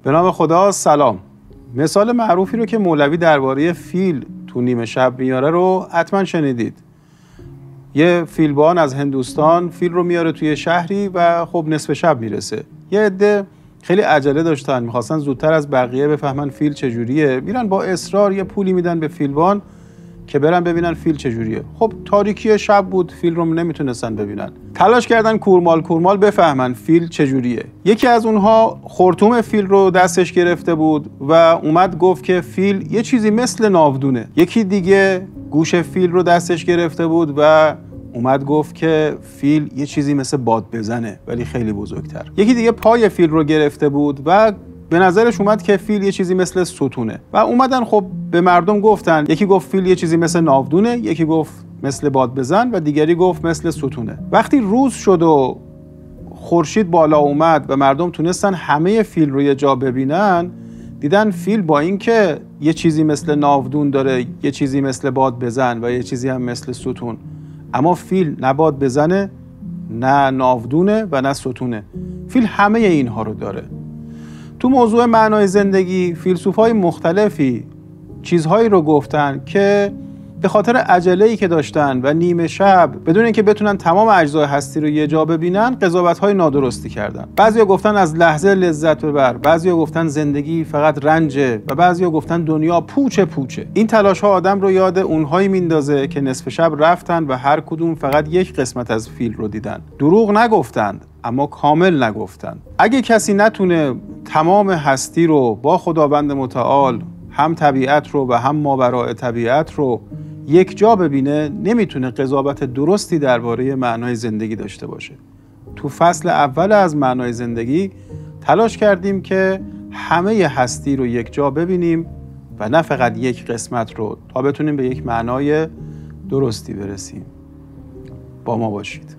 به نام خدا. سلام. مثال معروفی رو که مولوی درباره فیل تو نیمه شب میاره رو حتما شنیدید. یه فیلبان از هندوستان فیل رو میاره توی شهری و خب نصف شب میرسه. یه عده خیلی عجله داشتن، میخواستن زودتر از بقیه بفهمن فیل چجوریه. میرن با اصرار یه پولی میدن به فیلبان که برن ببینن فیل چجوریه. خب تاریکی شب بود، فیل رو نمیتونستن ببینن. تلاش کردن کورمال بفهمن فیل چجوریه. یکی از اونها خرطوم فیل رو دستش گرفته بود و اومد گفت که فیل یه چیزی مثل ناودونه. یکی دیگه گوش فیل رو دستش گرفته بود و اومد گفت که فیل یه چیزی مثل باد بزنه ولی خیلی بزرگتر. یکی دیگه پای فیل رو گرفته بود و به نظرش اومد که فیل یه چیزی مثل ستونه و اومدن خب به مردم گفتن. یکی گفت فیل یه چیزی مثل ناودونه، یکی گفت مثل باد بزن و دیگری گفت مثل ستونه. وقتی روز شد و خورشید بالا اومد و مردم تونستن همه فیل رو یه جا ببینن، دیدن فیل با اینکه یه چیزی مثل ناودون داره، یه چیزی مثل باد بزن و یه چیزی هم مثل ستون، اما فیل نه باد بزنه، نه ناودونه و نه ستونه. فیل همه اینها رو داره. تو موضوع معنای زندگی فیلسوفای مختلفی چیزهایی رو گفتن که به خاطر عجله‌ای که داشتن و نیمه شب بدون اینکه بتونن تمام اجزای هستی رو یه جا ببینن قضاوت‌های نادرستی کردن. بعضیا گفتن از لحظه لذت ببر، بعضیا گفتن زندگی فقط رنجه و بعضیا گفتن دنیا پوچه. این تلاش‌ها آدم رو یاد اونهایی میندازه که نصف شب رفتن و هر کدوم فقط یک قسمت از فیل رو دیدن. دروغ نگفتند اما کامل نگفتند. اگه کسی نتونه تمام هستی رو با خداوند متعال، هم طبیعت رو و هم ماوراء طبیعت رو یک جا ببینه، نمیتونه قضاوت درستی درباره معنای زندگی داشته باشه. تو فصل اول از معنای زندگی تلاش کردیم که همه هستی رو یک جا ببینیم و نه فقط یک قسمت رو، تا بتونیم به یک معنای درستی برسیم. با ما باشید.